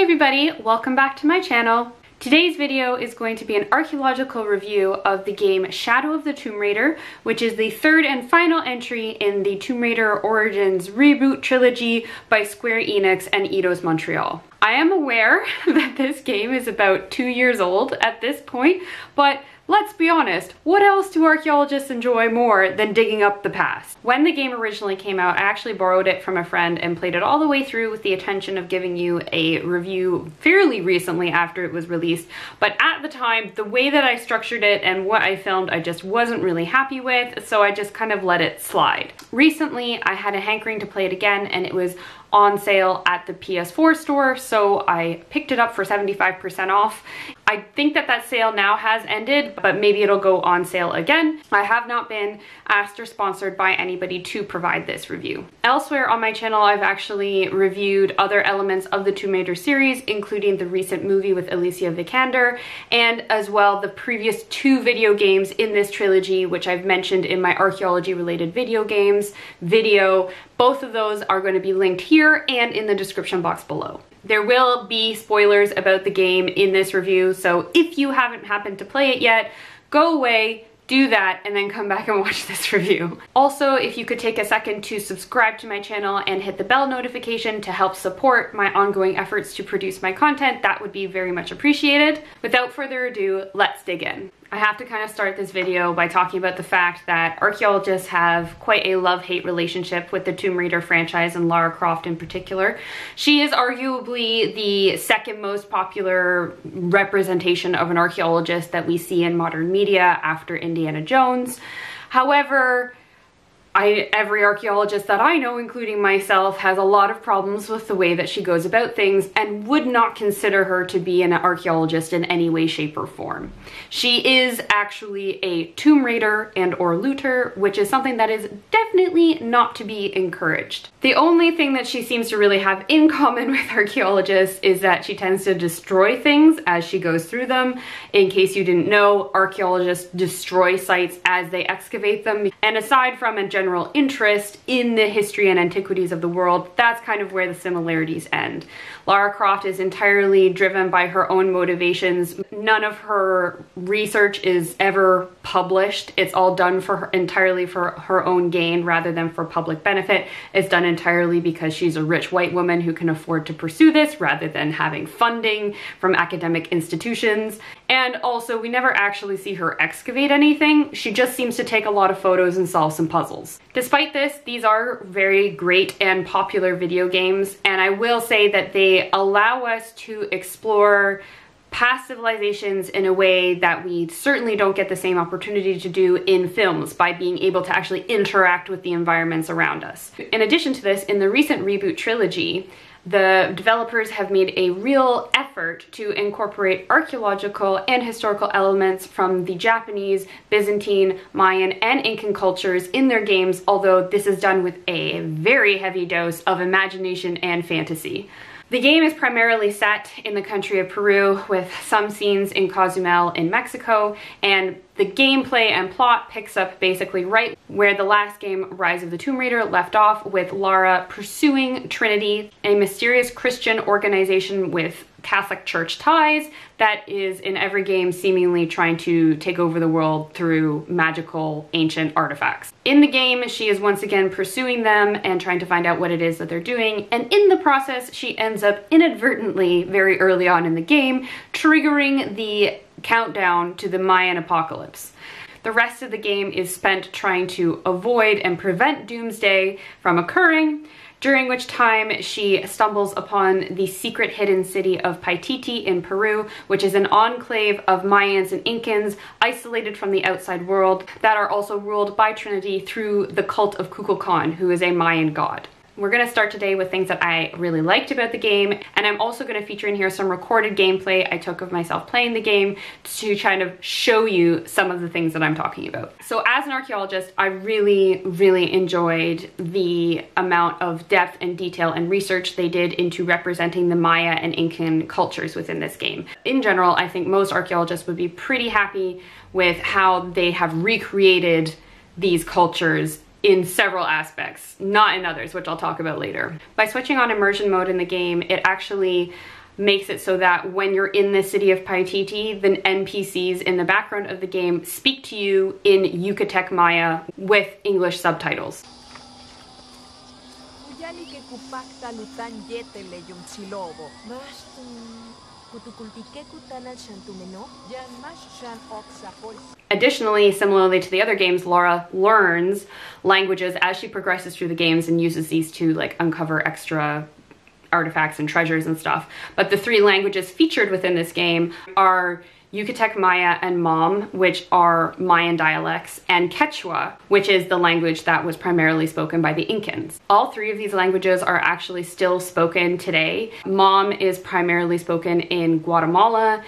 Hey everybody, welcome back to my channel. Today's video is going to be an archaeological review of the game Shadow of the Tomb Raider, which is the third and final entry in the Tomb Raider Origins reboot trilogy by Square Enix and Eidos Montreal. I am aware that this game is about 2 years old at this point, but let's be honest, what else do archaeologists enjoy more than digging up the past? When the game originally came out, I actually borrowed it from a friend and played it all the way through with the intention of giving you a review fairly recently after it was released. But at the time, the way that I structured it and what I filmed, I just wasn't really happy with, so I just kind of let it slide. Recently, I had a hankering to play it again, and it was on sale at the PS4 store, so I picked it up for 75% off. I think that that sale now has ended, but maybe it'll go on sale again. I have not been asked or sponsored by anybody to provide this review. Elsewhere on my channel, I've actually reviewed other elements of the Tomb Raider series, including the recent movie with Alicia Vikander, and as well the previous 2 video games in this trilogy, which I've mentioned in my archaeology related video games video. Both of those are going to be linked here and in the description box below. There will be spoilers about the game in this review, so if you haven't happened to play it yet, go away, do that, and then come back and watch this review. Also, if you could take a second to subscribe to my channel and hit the bell notification to help support my ongoing efforts to produce my content, that would be very much appreciated. Without further ado, let's dig in. I have to kind of start this video by talking about the fact that archaeologists have quite a love-hate relationship with the Tomb Raider franchise and Lara Croft in particular. She is arguably the second most popular representation of an archaeologist that we see in modern media after Indiana Jones. However, every archaeologist that I know, including myself, has a lot of problems with the way that she goes about things and would not consider her to be an archaeologist in any way, shape, or form. She is actually a tomb raider and or looter, which is something that is definitely not to be encouraged. The only thing that she seems to really have in common with archaeologists is that she tends to destroy things as she goes through them. In case you didn't know, archaeologists destroy sites as they excavate them, and aside from a general interest in the history and antiquities of the world, that's kind of where the similarities end. Lara Croft is entirely driven by her own motivations. None of her research is ever published. It's all done for her, entirely for her own gain rather than for public benefit. It's done entirely because she's a rich white woman who can afford to pursue this rather than having funding from academic institutions. And also, we never actually see her excavate anything. She just seems to take a lot of photos and solve some puzzles. Despite this, these are very great and popular video games, and I will say that they allow us to explore past civilizations in a way that we certainly don't get the same opportunity to do in films by being able to actually interact with the environments around us. In addition to this, in the recent reboot trilogy, the developers have made a real effort to incorporate archaeological and historical elements from the Japanese, Byzantine, Mayan, and Incan cultures in their games, although this is done with a very heavy dose of imagination and fantasy. The game is primarily set in the country of Peru, with some scenes in Cozumel in Mexico, and the gameplay and plot picks up basically right where the last game, Rise of the Tomb Raider, left off, with Lara pursuing Trinity, a mysterious Christian organization with Catholic Church ties that is in every game seemingly trying to take over the world through magical ancient artifacts. In the game, she is once again pursuing them and trying to find out what it is that they're doing, and in the process she ends up inadvertently, very early on in the game, triggering the countdown to the Mayan apocalypse. The rest of the game is spent trying to avoid and prevent doomsday from occurring, during which time she stumbles upon the secret hidden city of Paititi in Peru, which is an enclave of Mayans and Incans isolated from the outside world that are also ruled by Trinity through the cult of Kukulkan, who is a Mayan god. We're going to start today with things that I really liked about the game, and I'm also going to feature in here some recorded gameplay I took of myself playing the game to kind of show you some of the things that I'm talking about. So as an archaeologist, I really enjoyed the amount of depth and detail and research they did into representing the Maya and Incan cultures within this game. In general, I think most archaeologists would be pretty happy with how they have recreated these cultures in several aspects, not in others, which I'll talk about later. By switching on immersion mode in the game, it actually makes it so that when you're in the city of Paititi, the NPCs in the background of the game speak to you in Yucatec Maya with English subtitles. Additionally, similarly to the other games, Laura learns languages as she progresses through the games and uses these to like uncover extra artifacts and treasures and stuff. But the three languages featured within this game are Yucatec Maya and Mam, which are Mayan dialects, and Quechua, which is the language that was primarily spoken by the Incans. All three of these languages are actually still spoken today. Mam is primarily spoken in Guatemala.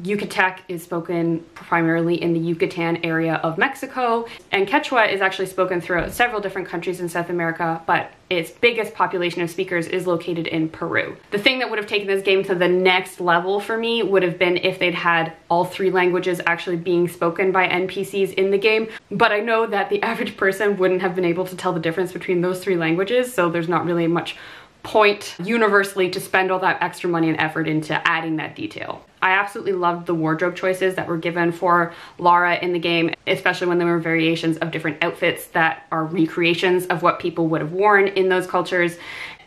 Yucatec is spoken primarily in the Yucatan area of Mexico, and Quechua is actually spoken throughout several different countries in South America, but its biggest population of speakers is located in Peru. The thing that would have taken this game to the next level for me would have been if they'd had all three languages actually being spoken by NPCs in the game, but I know that the average person wouldn't have been able to tell the difference between those three languages, so there's not really much point universally to spend all that extra money and effort into adding that detail. I absolutely loved the wardrobe choices that were given for Lara in the game, especially when there were variations of different outfits that are recreations of what people would have worn in those cultures.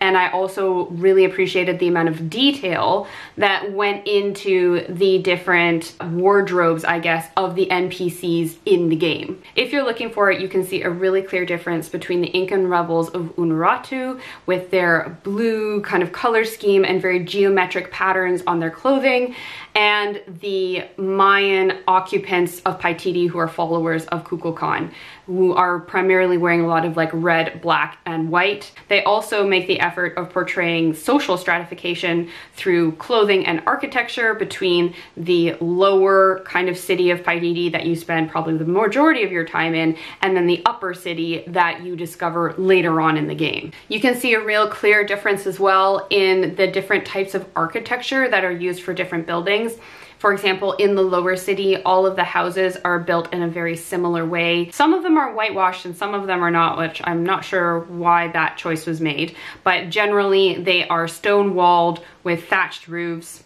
And I also really appreciated the amount of detail that went into the different wardrobes, I guess, of the NPCs in the game. If you're looking for it, you can see a really clear difference between the Incan rebels of Unuratu with their blue kind of color scheme and very geometric patterns on their clothing, and the Mayan occupants of Paititi who are followers of Kukulkan, who are primarily wearing a lot of like red, black, and white. They also make the effort of portraying social stratification through clothing and architecture between the lower kind of city of Paititi that you spend probably the majority of your time in, and then the upper city that you discover later on in the game. You can see a real clear difference as well in the different types of architecture that are used for different buildings. For example, in the lower city, all of the houses are built in a very similar way. Some of them are whitewashed and some of them are not, which I'm not sure why that choice was made. But generally, they are stone walled with thatched roofs.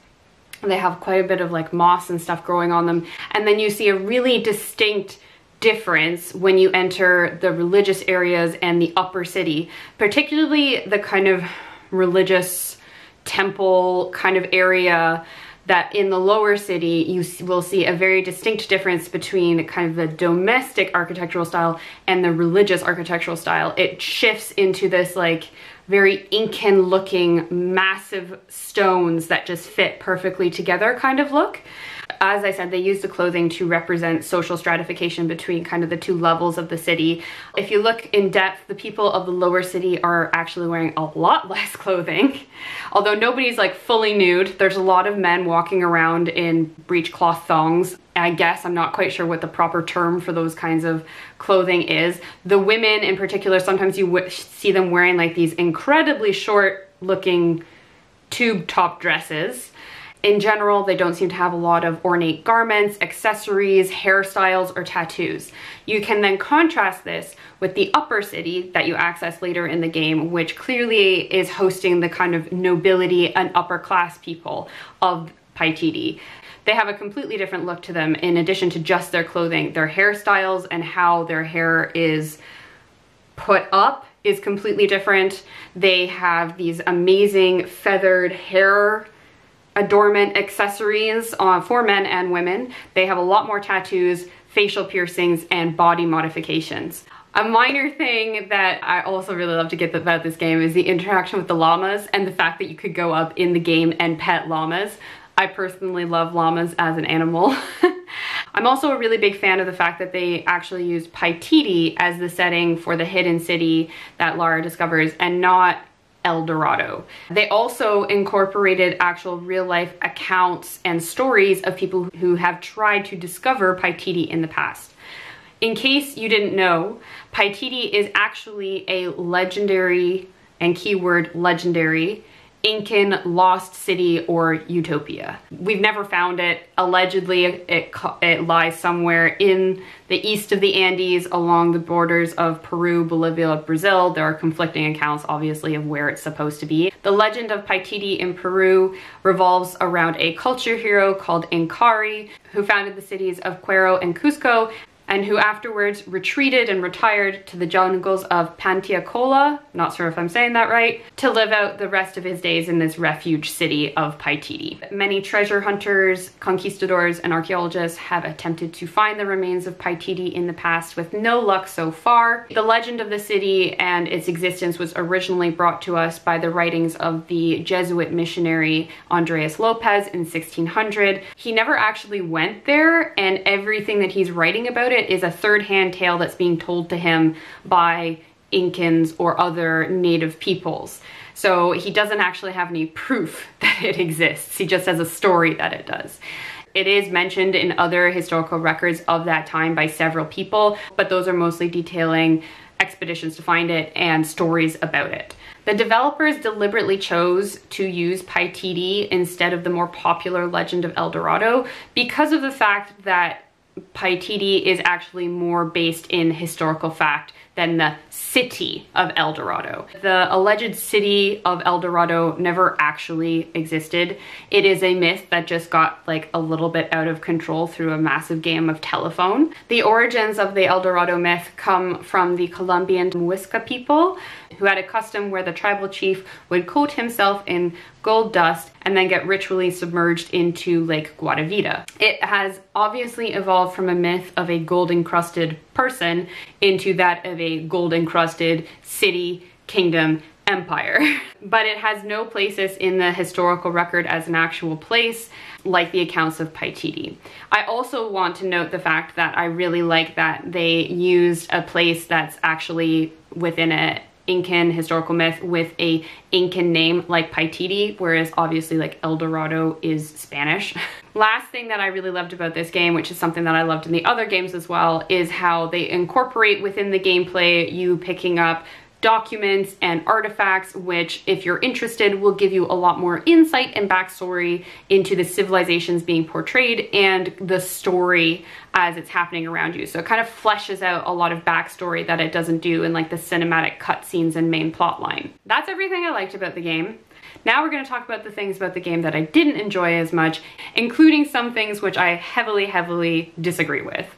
They have quite a bit of like moss and stuff growing on them. And then you see a really distinct difference when you enter the religious areas and the upper city, particularly the kind of religious temple kind of area that in the lower city you will see a very distinct difference between kind of the domestic architectural style and the religious architectural style. It shifts into this like very Incan looking massive stones that just fit perfectly together kind of look. As I said, they use the clothing to represent social stratification between kind of the two levels of the city. If you look in depth, the people of the lower city are actually wearing a lot less clothing. Although nobody's like fully nude, there's a lot of men walking around in breechcloth thongs. I guess I'm not quite sure what the proper term for those kinds of clothing is. The women in particular, sometimes you see them wearing like these incredibly short looking tube top dresses. In general, they don't seem to have a lot of ornate garments, accessories, hairstyles, or tattoos. You can then contrast this with the upper city that you access later in the game, which clearly is hosting the kind of nobility and upper class people of Paititi. They have a completely different look to them in addition to just their clothing. Their hairstyles and how their hair is put up is completely different. They have these amazing feathered hair adornment accessories for men and women. They have a lot more tattoos, facial piercings, and body modifications. A minor thing that I also really love to get about this game is the interaction with the llamas and the fact that you could go up in the game and pet llamas. I personally love llamas as an animal. I'm also a really big fan of the fact that they actually used Paititi as the setting for the hidden city that Lara discovers and not El Dorado. They also incorporated actual real-life accounts and stories of people who have tried to discover Paititi in the past. In case you didn't know, Paititi is actually a legendary, and keyword legendary, Incan lost city or utopia. We've never found it. Allegedly, it lies somewhere in the east of the Andes along the borders of Peru, Bolivia, Brazil. There are conflicting accounts, obviously, of where it's supposed to be. The legend of Paititi in Peru revolves around a culture hero called Incari, who founded the cities of Quero and Cusco, and who afterwards retreated and retired to the jungles of Pantiacola, not sure if I'm saying that right, to live out the rest of his days in this refuge city of Paititi. Many treasure hunters, conquistadors, and archaeologists have attempted to find the remains of Paititi in the past with no luck so far. The legend of the city and its existence was originally brought to us by the writings of the Jesuit missionary Andres Lopez in 1600. He never actually went there, and everything that he's writing about it is a third-hand tale that's being told to him by Incans or other native peoples. So he doesn't actually have any proof that it exists. He just has a story that it does. It is mentioned in other historical records of that time by several people, but those are mostly detailing expeditions to find it and stories about it. The developers deliberately chose to use Paititi instead of the more popular legend of El Dorado because of the fact that Paititi is actually more based in historical fact than the city of El Dorado. The alleged city of El Dorado never actually existed. It is a myth that just got like a little bit out of control through a massive game of telephone. The origins of the El Dorado myth come from the Colombian Muisca people, who had a custom where the tribal chief would coat himself in gold dust and then get ritually submerged into Lake Guatavita. It has obviously evolved from a myth of a gold-encrusted person into that of a gold-encrusted city, kingdom, empire. But it has no places in the historical record as an actual place, like the accounts of Paititi. I also want to note the fact that I really like that they used a place that's actually within a Incan historical myth with a Incan name like Paititi, whereas obviously like El Dorado is Spanish. Last thing that I really loved about this game, which is something that I loved in the other games as well, is how they incorporate within the gameplay you picking up documents and artifacts, which, if you're interested, will give you a lot more insight and backstory into the civilizations being portrayed and the story as it's happening around you. So it kind of fleshes out a lot of backstory that it doesn't do in like the cinematic cutscenes and main plot line. That's everything I liked about the game. Now we're going to talk about the things about the game that I didn't enjoy as much, including some things which I heavily disagree with.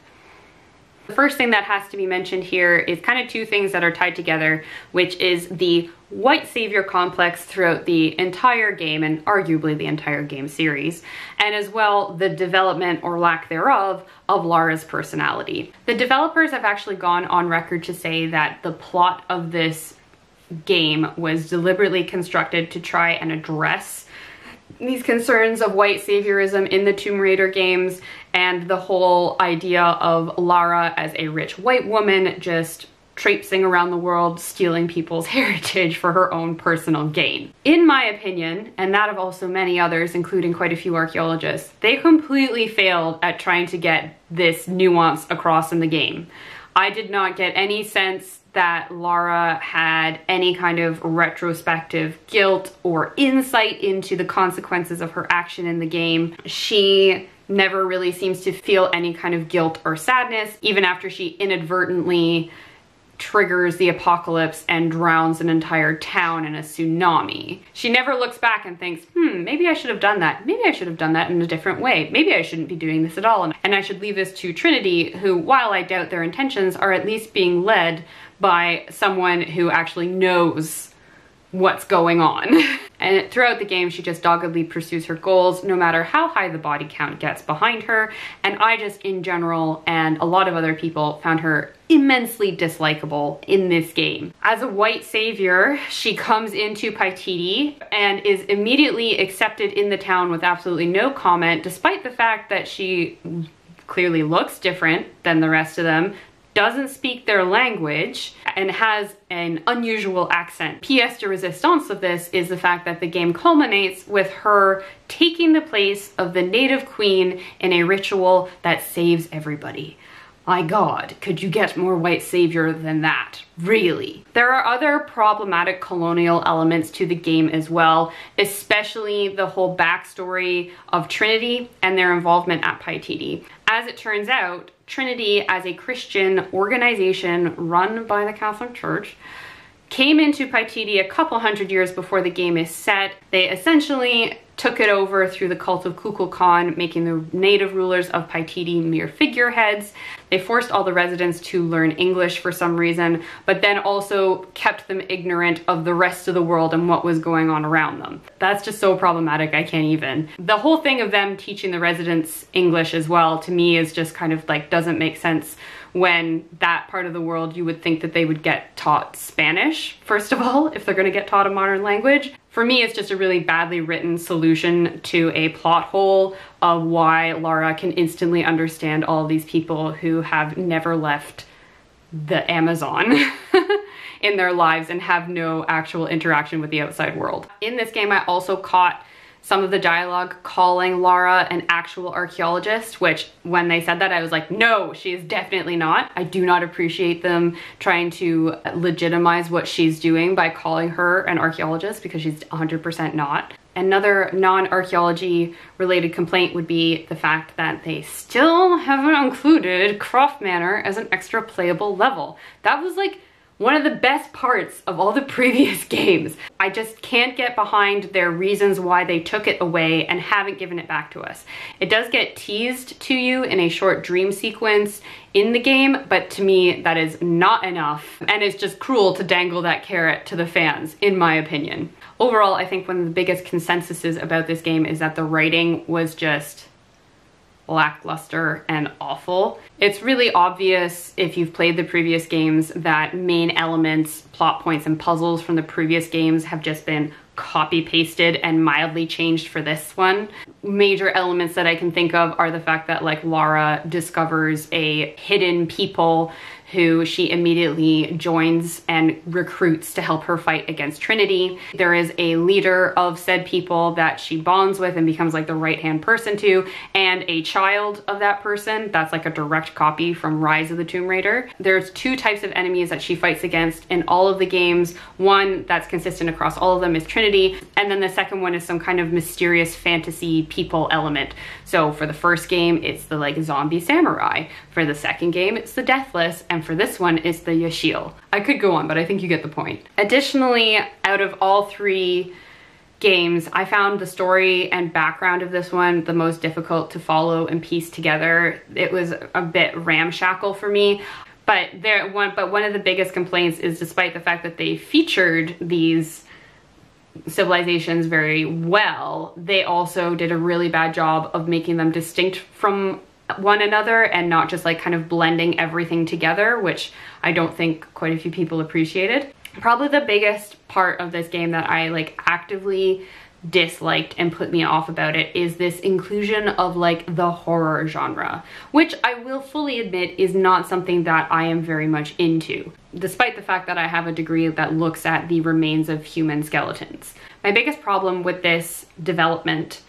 The first thing that has to be mentioned here is kind of two things that are tied together, which is the white savior complex throughout the entire game and arguably the entire game series, and as well the development or lack thereof of Lara's personality. The developers have actually gone on record to say that the plot of this game was deliberately constructed to try and address these concerns of white saviorism in the Tomb Raider games and the whole idea of Lara as a rich white woman just traipsing around the world stealing people's heritage for her own personal gain. In my opinion, and that of also many others, including quite a few archaeologists, they completely failed at trying to get this nuance across in the game. I did not get any sense that Lara had any kind of retrospective guilt or insight into the consequences of her action in the game. She never really seems to feel any kind of guilt or sadness, even after she inadvertently triggers the apocalypse and drowns an entire town in a tsunami. She never looks back and thinks, maybe I should have done that. Maybe I should have done that in a different way. Maybe I shouldn't be doing this at all. And I should leave this to Trinity, who, while I doubt their intentions, are at least being led by someone who actually knows what's going on. And throughout the game, she just doggedly pursues her goals, no matter how high the body count gets behind her. And I just, in general, and a lot of other people, found her immensely dislikable in this game. As a white savior, she comes into Paititi and is immediately accepted in the town with absolutely no comment, despite the fact that she clearly looks different than the rest of them, doesn't speak their language, and has an unusual accent. Pièce de resistance of this is the fact that the game culminates with her taking the place of the native queen in a ritual that saves everybody. My God, could you get more white savior than that? Really? There are other problematic colonial elements to the game as well, especially the whole backstory of Trinity and their involvement at Paititi. As it turns out, Trinity, as a Christian organization run by the Catholic Church, came into Paititi a couple hundred years before the game is set. They essentially took it over through the cult of Kukulkan, making the native rulers of Paititi mere figureheads. They forced all the residents to learn English for some reason, but then also kept them ignorant of the rest of the world and what was going on around them. That's just so problematic, I can't even. The whole thing of them teaching the residents English as well, to me, is just kind of like doesn't make sense. When that part of the world, you would think that they would get taught Spanish, first of all, if they're gonna get taught a modern language. For me, it's just a really badly written solution to a plot hole of why Lara can instantly understand all of these people who have never left the Amazon in their lives and have no actual interaction with the outside world. In this game, I also caught some of the dialogue calling Lara an actual archaeologist, which when they said that, I was like, no, she is definitely not. I do not appreciate them trying to legitimize what she's doing by calling her an archaeologist, because she's 100% not. Another non-archaeology related complaint would be the fact that they still haven't included Croft Manor as an extra playable level. That was like one of the best parts of all the previous games. I just can't get behind their reasons why they took it away and haven't given it back to us. It does get teased to you in a short dream sequence in the game, but to me that is not enough, and it's just cruel to dangle that carrot to the fans, in my opinion. Overall, I think one of the biggest consensuses about this game is that the writing was just lackluster and awful. It's really obvious if you've played the previous games that main elements, plot points, and puzzles from the previous games have just been copy pasted and mildly changed for this one. Major elements that I can think of are the fact that like Lara discovers a hidden people who she immediately joins and recruits to help her fight against Trinity. There is a leader of said people that she bonds with and becomes like the right-hand person to, and a child of that person that's like a direct copy from Rise of the Tomb Raider. There's two types of enemies that she fights against in all of the games. One that's consistent across all of them is Trinity, and then the second one is some kind of mysterious fantasy people element. So for the first game, it's the like zombie samurai. For the second game, it's the Deathless, and for this one, it's the Yashil. I could go on, but I think you get the point. Additionally, out of all three games, I found the story and background of this one the most difficult to follow and piece together. It was a bit ramshackle for me. But one of the biggest complaints is, despite the fact that they featured these civilizations very well, they also did a really bad job of making them distinct from one another and not just like kind of blending everything together, which I don't think quite a few people appreciated. Probably the biggest part of this game that I like actively disliked and put me off about it is this inclusion of like the horror genre, which I will fully admit is not something that I am very much into, despite the fact that I have a degree that looks at the remains of human skeletons. My biggest problem with this development,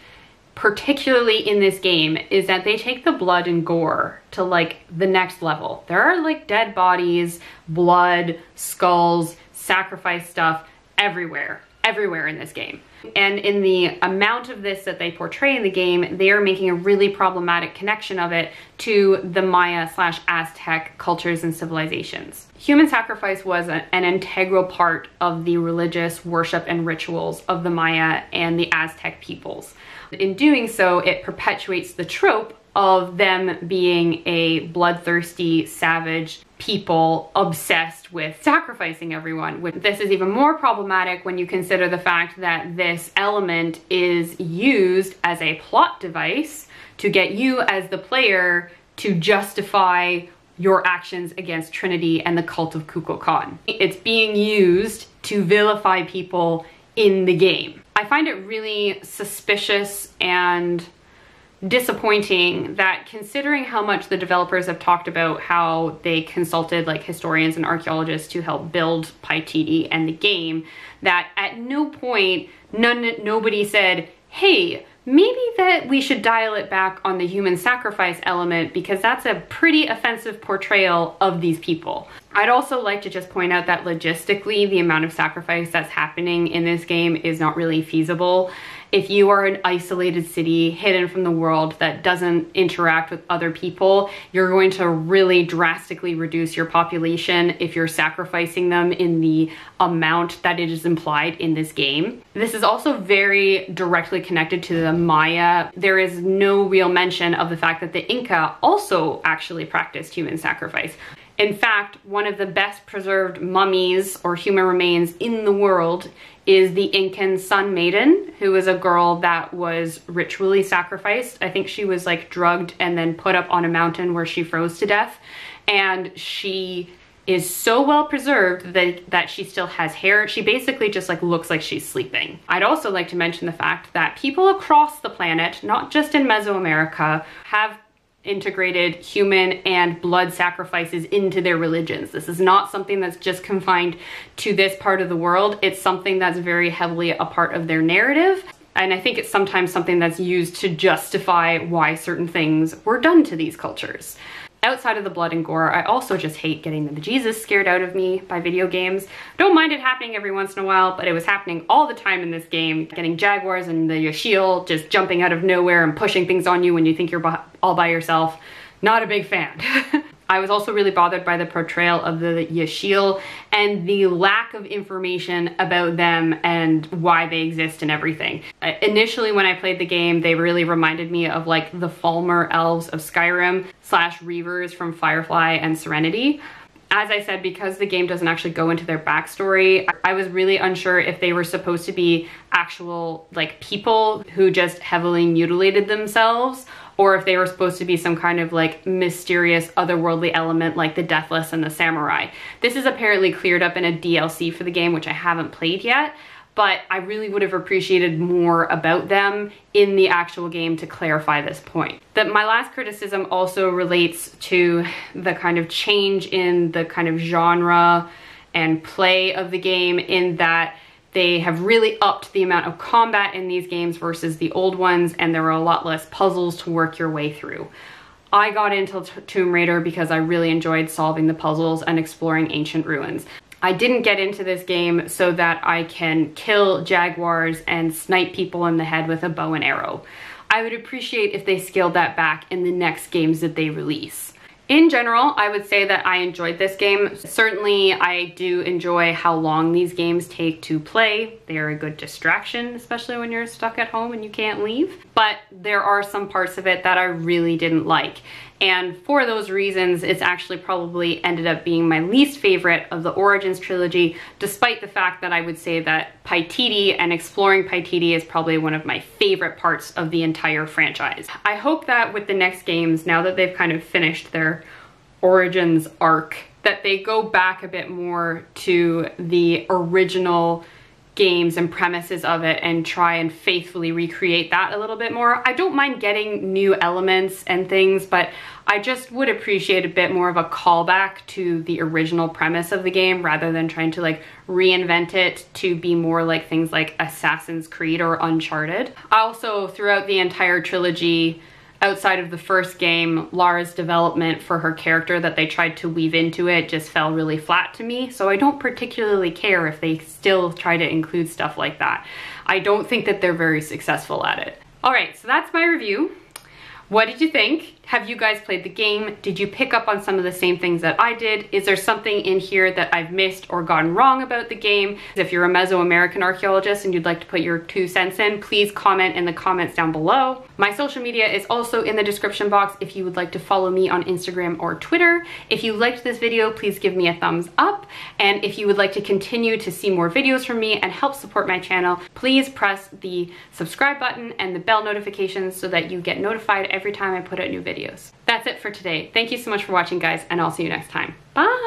particularly in this game, is that they take the blood and gore to like the next level. There are like dead bodies, blood, skulls, sacrifice stuff everywhere in this game. And in the amount of this that they portray in the game, they are making a really problematic connection of it to the Maya/Aztec cultures and civilizations. Human sacrifice was an integral part of the religious worship and rituals of the Maya and the Aztec peoples. In doing so, it perpetuates the trope of them being a bloodthirsty, savage people obsessed with sacrificing everyone. This is even more problematic when you consider the fact that this element is used as a plot device to get you as the player to justify your actions against Trinity and the cult of Kukulkan. It's being used to vilify people in the game. I find it really suspicious and disappointing that, considering how much the developers have talked about how they consulted like historians and archaeologists to help build Paititi and the game, that at no point nobody said, hey, maybe that we should dial it back on the human sacrifice element, because that's a pretty offensive portrayal of these people. I'd also like to just point out that logistically, the amount of sacrifice that's happening in this game is not really feasible. If you are an isolated city hidden from the world that doesn't interact with other people, you're going to really drastically reduce your population if you're sacrificing them in the amount that it is implied in this game. This is also very directly connected to the Maya. There is no real mention of the fact that the Inca also actually practiced human sacrifice. In fact, one of the best preserved mummies or human remains in the world is the Incan Sun Maiden, who is a girl that was ritually sacrificed. I think she was like drugged and then put up on a mountain where she froze to death. And she is so well preserved that she still has hair. She basically just like looks like she's sleeping. I'd also like to mention the fact that people across the planet, not just in Mesoamerica, have integrated human and blood sacrifices into their religions. This is not something that's just confined to this part of the world. It's something that's very heavily a part of their narrative. And I think it's sometimes something that's used to justify why certain things were done to these cultures. Outside of the blood and gore, I also just hate getting the bejesus scared out of me by video games. Don't mind it happening every once in a while, but it was happening all the time in this game. Getting jaguars and the Yashil just jumping out of nowhere and pushing things on you when you think you're all by yourself. Not a big fan. I was also really bothered by the portrayal of the Yashil and the lack of information about them and why they exist and everything. Initially, when I played the game, they really reminded me of like the Falmer elves of Skyrim / Reavers from Firefly and Serenity. As I said, because the game doesn't actually go into their backstory, I was really unsure if they were supposed to be actual like people who just heavily mutilated themselves, or if they were supposed to be some kind of like mysterious otherworldly element like the Deathless and the Samurai. This is apparently cleared up in a DLC for the game, which I haven't played yet, but I really would have appreciated more about them in the actual game to clarify this point. My last criticism also relates to the kind of change in the kind of genre and play of the game, in that they have really upped the amount of combat in these games versus the old ones, and there are a lot less puzzles to work your way through. I got into Tomb Raider because I really enjoyed solving the puzzles and exploring ancient ruins. I didn't get into this game so that I can kill jaguars and snipe people in the head with a bow and arrow. I would appreciate if they scaled that back in the next games that they release. In general, I would say that I enjoyed this game. Certainly, I do enjoy how long these games take to play. They are a good distraction, especially when you're stuck at home and you can't leave. But there are some parts of it that I really didn't like. And for those reasons, it's actually probably ended up being my least favorite of the Origins trilogy, despite the fact that I would say that Paititi and exploring Paititi is probably one of my favorite parts of the entire franchise. I hope that with the next games, now that they've kind of finished their Origins arc, that they go back a bit more to the original games and premises of it and try and faithfully recreate that a little bit more. I don't mind getting new elements and things, but I just would appreciate a bit more of a callback to the original premise of the game rather than trying to like reinvent it to be more like things like Assassin's Creed or Uncharted. Also, throughout the entire trilogy, outside of the first game, Lara's development for her character that they tried to weave into it just fell really flat to me, so I don't particularly care if they still try to include stuff like that. I don't think that they're very successful at it. Alright, so that's my review. What did you think? Have you guys played the game? Did you pick up on some of the same things that I did? Is there something in here that I've missed or gotten wrong about the game? If you're a Mesoamerican archaeologist and you'd like to put your 2 cents in, please comment in the comments down below. My social media is also in the description box if you would like to follow me on Instagram or Twitter. If you liked this video, please give me a thumbs up. And if you would like to continue to see more videos from me and help support my channel, please press the subscribe button and the bell notifications so that you get notified every time I put out new videos. That's it for today. Thank you so much for watching, guys, and I'll see you next time. Bye!